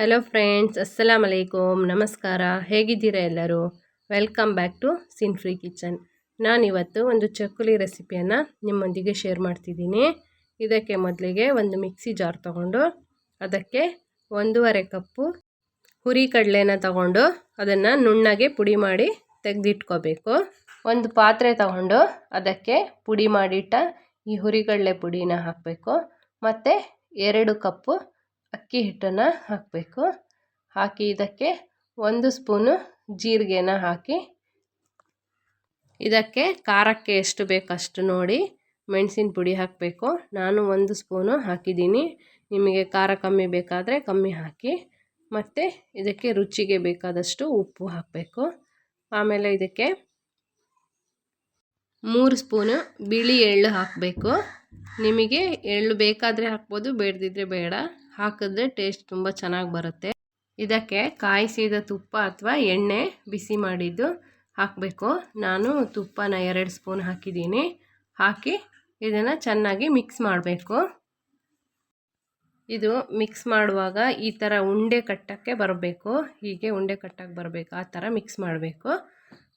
Hello friends, ಅಸ್ಸಲಾಮ್ ಅಲೈಕುಮ್, ನಮಸ್ಕಾರ. ಹೇಗಿದ್ದೀರಾ ಎಲ್ಲರೂ? Welcome back to sin free kitchen. ನಾನಿವತ್ತು ಒಂದು ಚಕ್ಕುಲಿ ರೆಸಿಪಿಯನ್ನು ನಿಮ್ಮೊಂದಿಗೆ ಶೇರ್ ಮಾಡ್ತಿದ್ದೀನಿ. ಇದಕ್ಕೆ ಮೊದಲಿಗೆ ಒಂದು ಮಿಕ್ಸಿ ಜಾರ್ ತಗೊಂಡು ಅದಕ್ಕೆ 1.5 ಕಪ್ಪು ಹುರಿ ಕಡಲೆನ ತಗೊಂಡು ಅದನ್ನು ನುಣ್ಣಗೆ ಪುಡಿ ಮಾಡಿ ತೆಗೆದಿಟ್ಕೋಬೇಕು. ಒಂದು ಪಾತ್ರೆ ತಗೊಂಡು ಅದಕ್ಕೆ ಪುಡಿ ಮಾಡಿಟ್ಟ ಈ ಹುರಿಗಡಲೆ ಪುಡಿನ ಹಾಕಬೇಕು. ಮತ್ತು 2 ಕಪ್ಪು ಅಕ್ಕಿ ಹಿಟ್ಟನ್ನು ಹಾಕಬೇಕು. ಹಾಕಿ ಇದಕ್ಕೆ 1 ಸ್ಪೂನು ಜೀರಿಗೆನ ಹಾಕಿ ಇದಕ್ಕೆ ಖಾರಕ್ಕೆ ಎಷ್ಟು ಬೇಕಷ್ಟು ನೋಡಿ ಮೆಣಸಿನ ಪುಡಿ ಹಾಕಬೇಕು. ನಾನು 1 ಸ್ಪೂನು ಹಾಕಿದ್ದೀನಿ. ನಿಮಗೆ ಖಾರ ಕಮ್ಮಿ ಬೇಕಾದರೆ ಕಮ್ಮಿ ಹಾಕಿ. ಮತ್ತು ಇದಕ್ಕೆ ರುಚಿಗೆ ಬೇಕಾದಷ್ಟು ಉಪ್ಪು ಹಾಕಬೇಕು. ಆಮೇಲೆ ಇದಕ್ಕೆ 3 ಸ್ಪೂನು ಬಿಳಿ ಎಳ್ಳು ಹಾಕಬೇಕು. ನಿಮಗೆ ಎಳ್ಳು ಬೇಕಾದರೆ ಹಾಕ್ಬೋದು, ಬೇಡದಿದ್ದರೆ ಬೇಡ. ಹಾಕಿದ್ರೆ ಟೇಸ್ಟ್ ತುಂಬ ಚೆನ್ನಾಗಿ ಬರುತ್ತೆ. ಇದಕ್ಕೆ ಕಾಯಿಸಿದ ತುಪ್ಪ ಅಥವಾ ಎಣ್ಣೆ ಬಿಸಿ ಮಾಡಿದ್ದು ಹಾಕಬೇಕು. ನಾನು ತುಪ್ಪನ 2 ಸ್ಪೂನ್ ಹಾಕಿದ್ದೀನಿ. ಹಾಕಿ ಇದನ್ನು ಚೆನ್ನಾಗಿ ಮಿಕ್ಸ್ ಮಾಡಬೇಕು. ಇದು ಮಿಕ್ಸ್ ಮಾಡುವಾಗ ಈ ಥರ ಉಂಡೆ ಕಟ್ಟಕ್ಕೆ ಬರಬೇಕು. ಹೀಗೆ ಉಂಡೆ ಕಟ್ಟಕ್ಕೆ ಬರಬೇಕು, ಆ ಥರ ಮಿಕ್ಸ್ ಮಾಡಬೇಕು.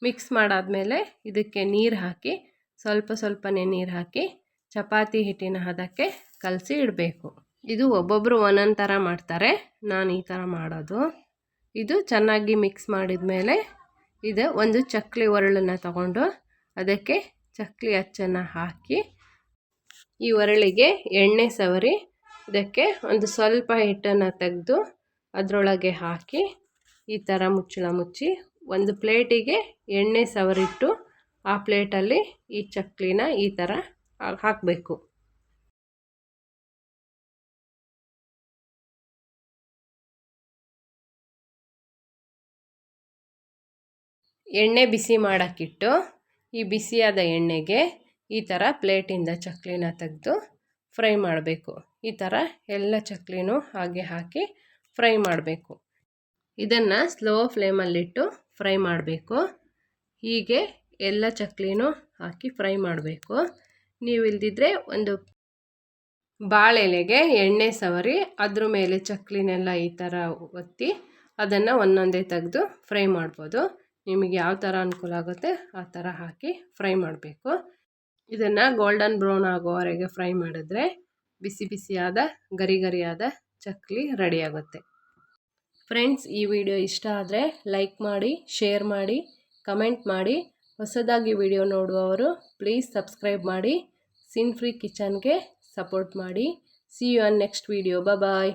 ಮಿಕ್ಸ್ ಮಾಡಾದಮೇಲೆ ಇದಕ್ಕೆ ನೀರು ಹಾಕಿ ಸ್ವಲ್ಪನೇ ನೀರು ಹಾಕಿ ಚಪಾತಿ ಹಿಟ್ಟಿನ ಹದಕ್ಕೆ ಕಲಸಿ ಇಡಬೇಕು. ಇದು ಒಬ್ಬೊಬ್ಬರು ಒಂದೊಂದು ಥರ ಮಾಡ್ತಾರೆ, ನಾನು ಈ ಥರ ಮಾಡೋದು. ಇದು ಚೆನ್ನಾಗಿ ಮಿಕ್ಸ್ ಮಾಡಿದ ಮೇಲೆ ಇದು ಒಂದು ಚಕ್ಕಲಿ ಒರಳನ್ನು ತಗೊಂಡು ಅದಕ್ಕೆ ಚಕ್ಕಲಿ ಅಚ್ಚನ್ನು ಹಾಕಿ ಈ ಒರಳಿಗೆ ಎಣ್ಣೆ ಸವರಿ ಇದಕ್ಕೆ ಒಂದು ಸ್ವಲ್ಪ ಹಿಟ್ಟನ್ನು ತೆಗೆದು ಅದರೊಳಗೆ ಹಾಕಿ ಈ ಥರ ಮುಚ್ಚಳ ಮುಚ್ಚಿ ಒಂದು ಪ್ಲೇಟಿಗೆ ಎಣ್ಣೆ ಸವರಿಟ್ಟು ಆ ಪ್ಲೇಟಲ್ಲಿ ಈ ಚಕ್ಕಲಿನ ಈ ಥರ ಹಾಕಬೇಕು. ಎಣ್ಣೆ ಬಿಸಿ ಮಾಡೋಕ್ಕಿಟ್ಟು ಈ ಬಿಸಿಯಾದ ಎಣ್ಣೆಗೆ ಈ ಥರ ಪ್ಲೇಟಿಂದ ಚಕ್ಕಲಿನ ತೆಗೆದು ಫ್ರೈ ಮಾಡಬೇಕು. ಈ ಥರ ಎಲ್ಲ ಚಕ್ಕಲಿನೂ ಹಾಗೆ ಹಾಕಿ ಫ್ರೈ ಮಾಡಬೇಕು. ಇದನ್ನು ಸ್ಲೋ ಫ್ಲೇಮಲ್ಲಿಟ್ಟು ಫ್ರೈ ಮಾಡಬೇಕು. ಹೀಗೆ ಎಲ್ಲ ಚಕ್ಕಲಿನೂ ಹಾಕಿ ಫ್ರೈ ಮಾಡಬೇಕು. ನೀವು ಇಲ್ದಿದ್ರೆ ಒಂದು ಬಾಳೆಲೆಗೆ ಎಣ್ಣೆ ಸವರಿ ಅದ್ರ ಮೇಲೆ ಚಕ್ಕಲಿನೆಲ್ಲ ಈ ಥರ ಒತ್ತಿ ಅದನ್ನು ಒಂದೊಂದೇ ತೆಗೆದು ಫ್ರೈ ಮಾಡ್ಬೋದು. ನಿಮಗೆ ಯಾವ ಥರ ಅನುಕೂಲ ಆಗುತ್ತೆ ಆ ಥರ ಹಾಕಿ ಫ್ರೈ ಮಾಡಬೇಕು. ಇದನ್ನು ಗೋಲ್ಡನ್ ಬ್ರೌನ್ ಆಗೋವರೆಗೆ ಫ್ರೈ ಮಾಡಿದ್ರೆ ಬಿಸಿ ಬಿಸಿಯಾದ ಗರಿಯಾದ ಚಕ್ಕಲಿ ರೆಡಿಯಾಗುತ್ತೆ. ಫ್ರೆಂಡ್ಸ್, ಈ ವಿಡಿಯೋ ಇಷ್ಟ ಆದರೆ ಲೈಕ್ ಮಾಡಿ, ಶೇರ್ ಮಾಡಿ, ಕಮೆಂಟ್ ಮಾಡಿ. ಹೊಸದಾಗಿ ವಿಡಿಯೋ ನೋಡುವವರು ಪ್ಲೀಸ್ ಸಬ್ಸ್ಕ್ರೈಬ್ ಮಾಡಿ. ಸಿನ್ ಫ್ರೀ ಕಿಚನ್ಗೆ ಸಪೋರ್ಟ್ ಮಾಡಿ. See you on next video. Bye.